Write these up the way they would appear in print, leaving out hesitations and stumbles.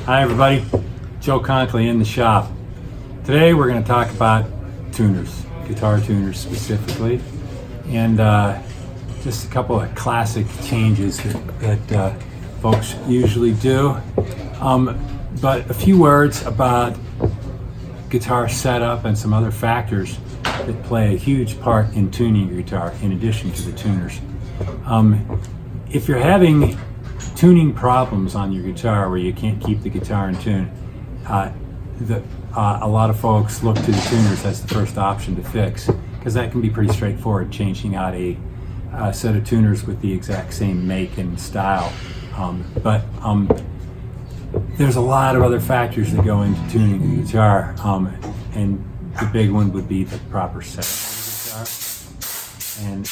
Hi everybody, Joe Conkley in the shop. Today we're going to talk about tuners, guitar tuners specifically, and just a couple of classic changes that folks usually do. But a few words about guitar setup and some other factors that play a huge part in tuning your guitar in addition to the tuners. If you're having tuning problems on your guitar where you can't keep the guitar in tune, a lot of folks look to the tuners as the first option to fix, because that can be pretty straightforward, changing out a set of tuners with the exact same make and style. But there's a lot of other factors that go into tuning the guitar, and the big one would be the proper setup of the guitar. And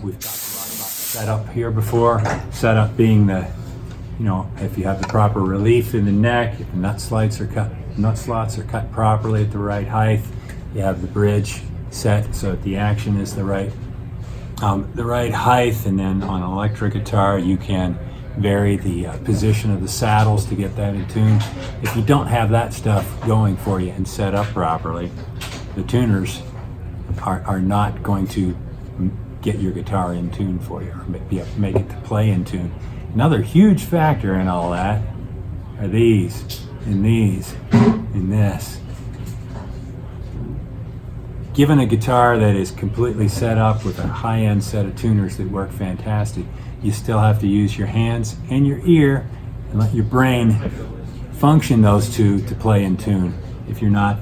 we've talked a lot about setup here before. Setup being if you have the proper relief in the neck, if the nut slots are cut properly at the right height, you have the bridge set so that the action is the right height, and then on an electric guitar you can vary the position of the saddles to get that in tune. If you don't have that stuff going for you and set up properly, the tuners are not going to get your guitar in tune for you, or make it to play in tune. Another huge factor in all that are these, and this. Given a guitar that is completely set up with a high-end set of tuners that work fantastic, you still have to use your hands and your ear and let your brain function those two to play in tune. If you're not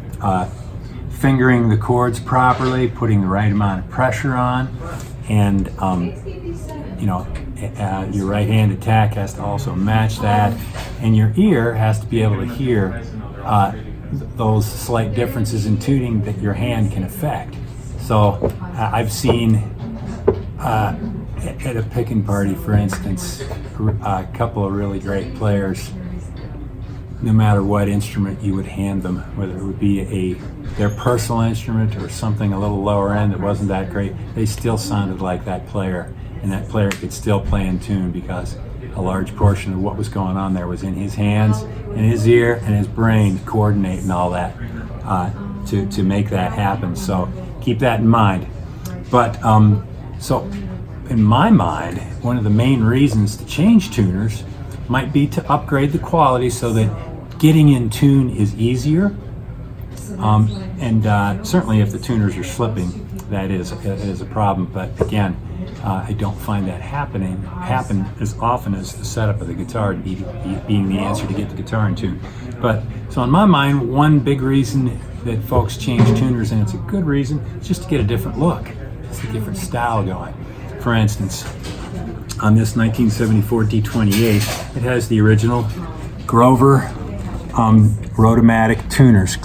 fingering the chords properly, putting the right amount of pressure on, and your right hand attack has to also match that, and your ear has to be able to hear those slight differences in tuning that your hand can affect. So I've seen at a picking party, for instance, a couple of really great players, no matter what instrument you would hand them, whether it would be their personal instrument or something a little lower end that wasn't that great, they still sounded like that player, and that player could still play in tune because a large portion of what was going on there was in his hands and his ear and his brain coordinating all that to make that happen. So keep that in mind. But so in my mind, one of the main reasons to change tuners might be to upgrade the quality so that getting in tune is easier. Certainly if the tuners are slipping, that is a problem. But again, I don't find that happen as often as the setup of the guitar being the answer to get the guitar in tune. But so in my mind, one big reason that folks change tuners, and it's a good reason, is just to get a different look. It's a different style going. For instance, on this 1974 D28, it has the original Grover Rotomatic tuners,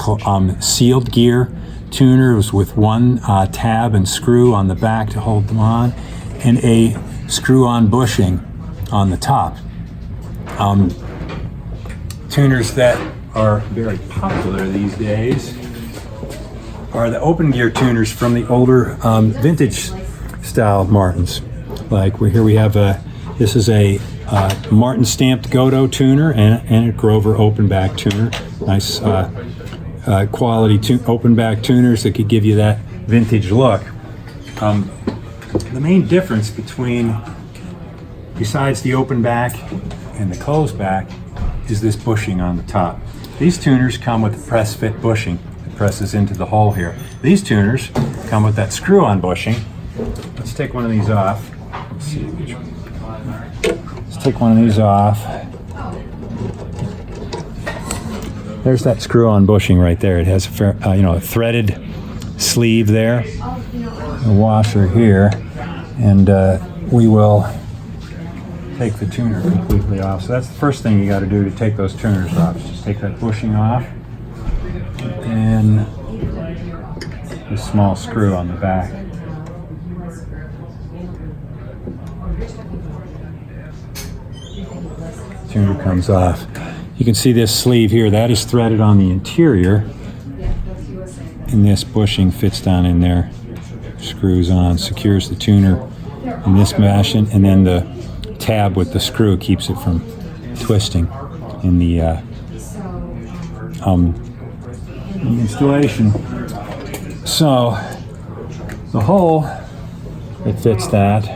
sealed gear tuners with one tab and screw on the back to hold them on, and a screw-on bushing on the top. Tuners that are very popular these days are the open gear tuners from the older vintage style Martins. Like here we have this is a Martin stamped Godot tuner and a Grover open back tuner. Nice quality open back tuners that could give you that vintage look. The main difference besides the open back and the closed back, is this bushing on the top. These tuners come with the press fit bushing that presses into the hole here. These tuners come with that screw-on bushing. Let's take one of these off. Let's see which one. Let's take one of these off. There's that screw-on bushing right there. It has a threaded sleeve there, a washer here, and we will take the tuner completely off. So that's the first thing you got to do to take those tuners off. Just take that bushing off, and this small screw on the back. Tuner comes off. You can see this sleeve here, that is threaded on the interior, and this bushing fits down in there, screws on, secures the tuner in this fashion, and then the tab with the screw keeps it from twisting in the installation. So the hole that fits that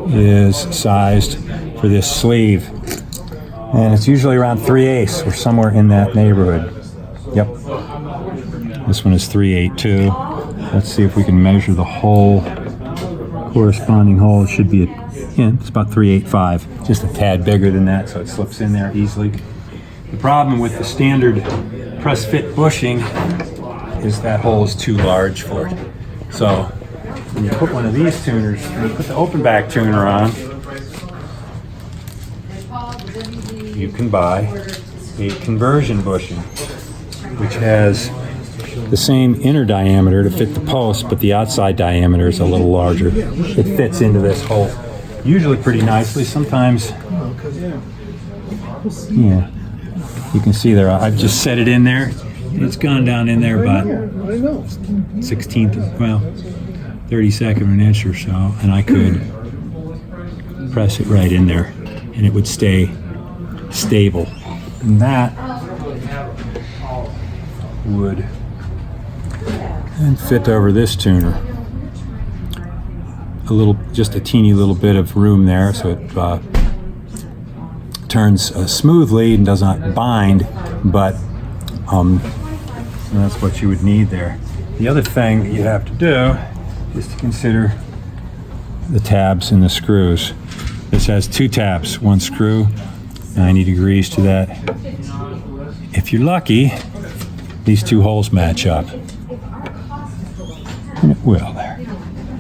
is sized for this sleeve, and it's usually around 3/8 or somewhere in that neighborhood. Yep, this one is 3/8 too. Let's see if we can measure the hole, corresponding hole. It should be it's about 3/8.5, just a tad bigger than that, so it slips in there easily. The problem with the standard press fit bushing is that hole is too large for it. So when you put one of these tuners, when you put the open back tuner on, you can buy a conversion bushing, which has the same inner diameter to fit the post, but the outside diameter is a little larger. It fits into this hole usually pretty nicely. Sometimes, yeah, you can see there, I've just set it in there. It's gone down in there about 1/16, well, 32nd of an inch or so, and I could press it right in there and it would stay stable. And that would then fit over this tuner. Just a teeny little bit of room there, so it turns smoothly and does not bind, but that's what you would need there. The other thing that you have to do is to consider the tabs and the screws. This has 2 tabs, 1 screw, 90 degrees to that. If you're lucky, these 2 holes match up. And it will there. You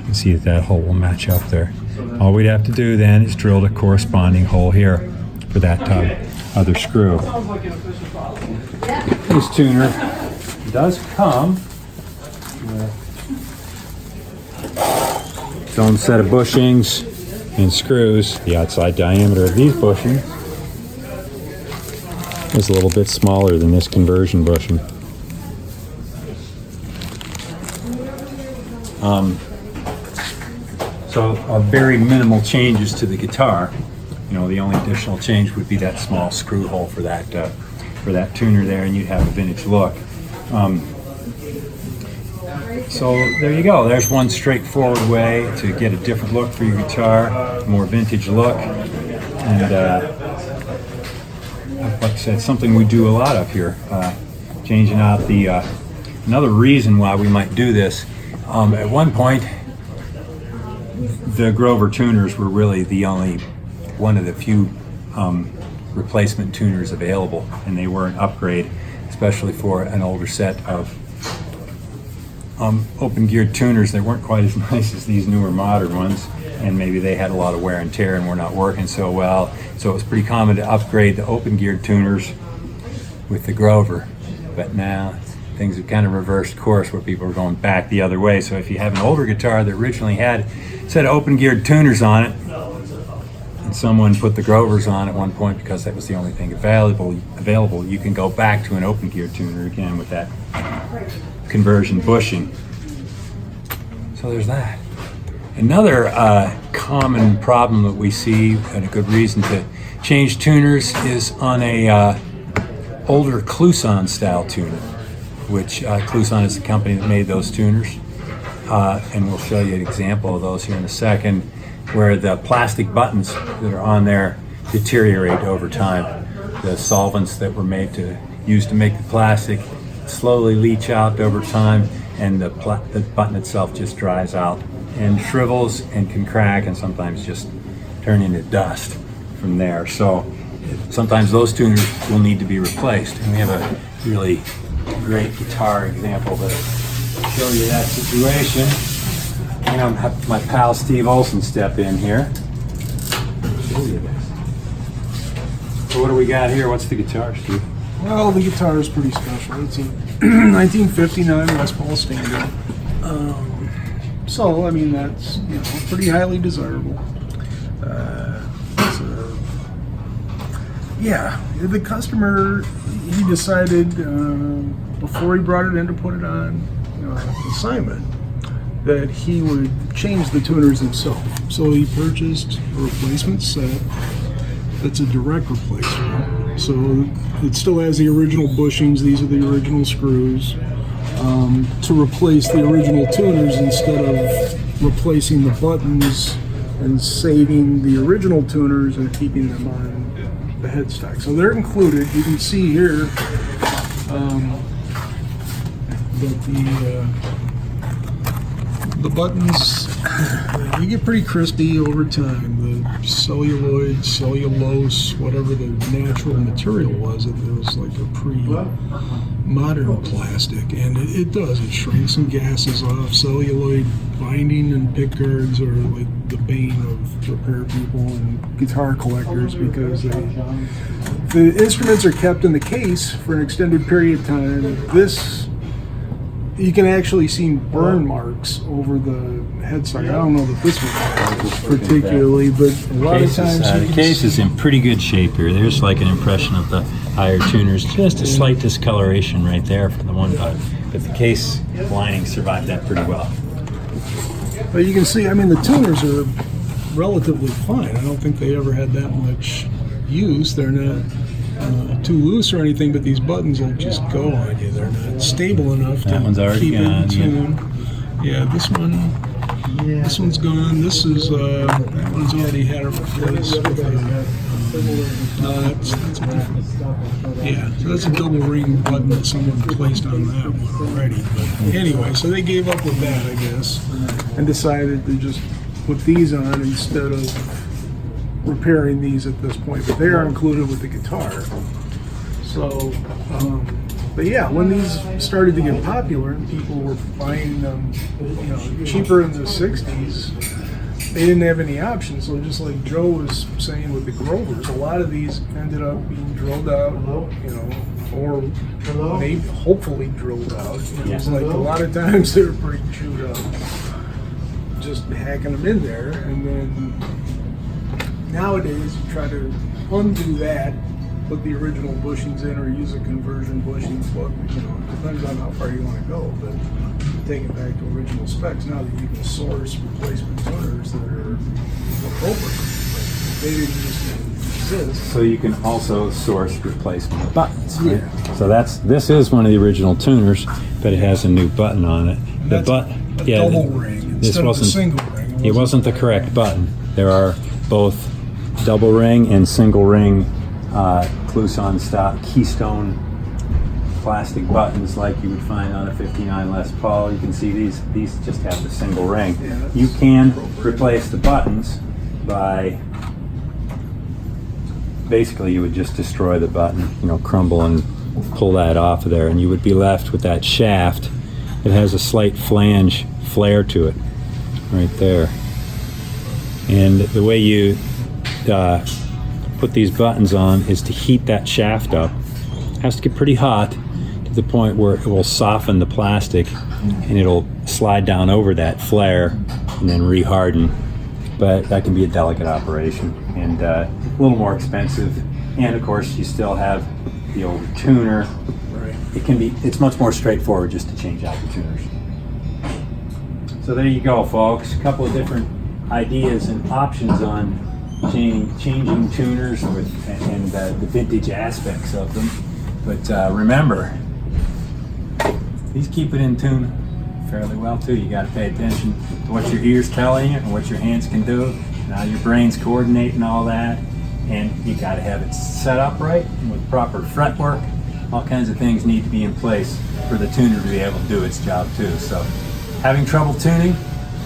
can see that hole will match up there. All we'd have to do then is drill the corresponding hole here for that other screw. This tuner does come with its own set of bushings and screws. The outside diameter of these bushings is a little bit smaller than this conversion bushing. So very minimal changes to the guitar. You know, the only additional change would be that small screw hole for that tuner there, and you'd have a vintage look. So there you go. There's one straightforward way to get a different look for your guitar, more vintage look, and like I said, something we do a lot of here. Changing out the another reason why we might do this. At one point, the Grover tuners were really one of the few replacement tuners available, and they were an upgrade, especially for an older set of open geared tuners that weren't quite as nice as these newer modern ones, and maybe they had a lot of wear and tear and were not working so well. So it was pretty common to upgrade the open geared tuners with the Grover. But now things have kind of reversed course where people are going back the other way. So if you have an older guitar that originally had a set of open geared tuners on it, and someone put the Grovers on at one point because that was the only thing available, you can go back to an open geared tuner again with that conversion bushing. So there's that. Another common problem that we see, and a good reason to change tuners, is on a older Kluson style tuner, which Kluson is the company that made those tuners, and we'll show you an example of those here in a second, where the plastic buttons that are on there deteriorate over time. The solvents that were used to make the plastic slowly leach out over time, and the button itself just dries out and shrivels and can crack and sometimes just turn into dust from there. So sometimes those tuners will need to be replaced, and we have a really great guitar example to show you that situation. I'm going to have my pal Steve Olson step in here. Show you this. So what do we got here? What's the guitar, Steve? Well, the guitar is pretty special. It's a 1959 Les Paul Standard. So, I mean, that's pretty highly desirable. The customer, he decided before he brought it in to put it on assignment that he would change the tuners himself. So he purchased a replacement set that's a direct replacement. So it still has the original bushings. These are the original screws. To replace the original tuners instead of replacing the buttons and saving the original tuners and keeping them on the headstock. So they're included. You can see here that the buttons, they get pretty crispy over time. The celluloid, cellulose, whatever the natural material was, it was like a pre-modern plastic, and it does. It shrinks and gasses off. Celluloid binding and pick guards are like the bane of repair people and guitar collectors, because the instruments are kept in the case for an extended period of time. You can actually see burn marks over the headstock. I don't know that this one particularly, but a lot of times the case is in pretty good shape here. There's like an impression of the higher tuners. Just a slight discoloration right there for the one button, but the case lining survived that pretty well. But you can see, I mean, the tuners are relatively fine. I don't think they ever had that much use. They're not too loose or anything, but these buttons will just go on you. They're not stable enough to keep it in tune. Yeah, this one's gone. This is that one's already had a replace with no, that's a different. Yeah, so that's a double ring button that someone placed on that one already. But anyway, so they gave up with that, I guess, and decided to just put these on instead of repairing these at this point, but they are included with the guitar. So, but yeah, when these started to get popular and people were buying them, cheaper in the 60s, they didn't have any options. So just like Joe was saying with the Grovers, a lot of these ended up being drilled out, or maybe hopefully drilled out. It's like a lot of times they were pretty chewed up, just hacking them in there, and then nowadays, you try to undo that, put the original bushings in, or use a conversion bushings. But it depends on how far you want to go. But take it back to original specs. Now that you can source replacement tuners that are appropriate, they didn't just exist. So you can also source replacement buttons. Right? Yeah. So this is one of the original tuners, but it has a new button on it. The double ring instead of a single ring. It wasn't the correct button. There are both double ring and single ring Kluson stock Keystone plastic buttons like you would find on a 59 Les Paul. You can see these just have the single ring. Yeah, you can replace the buttons by basically you would just destroy the button, crumble and pull that off of there, and you would be left with that shaft that has a slight flange flare to it right there. And the way you put these buttons on is to heat that shaft up. It has to get pretty hot to the point where it will soften the plastic and it'll slide down over that flare and then re-harden. But that can be a delicate operation and a little more expensive. And of course, you still have the old tuner. Right. It's much more straightforward just to change out the tuners. So there you go, folks. A couple of different ideas and options on changing tuners and the vintage aspects of them. But remember, these keep it in tune fairly well too. You got to pay attention to what your ears telling you and what your hands can do, and how your brain's coordinating all that. And you got to have it set up right with proper fretwork. All kinds of things need to be in place for the tuner to be able to do its job too. So, having trouble tuning,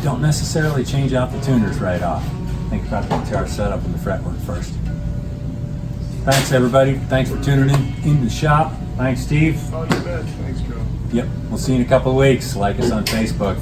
don't necessarily change out the tuners right off. Think about the guitar setup and the fretwork first. Thanks, everybody. Thanks for tuning in the shop. Thanks, Steve. Oh, you bet. Thanks, Joe. Yep. We'll see you in a couple of weeks. Like us on Facebook.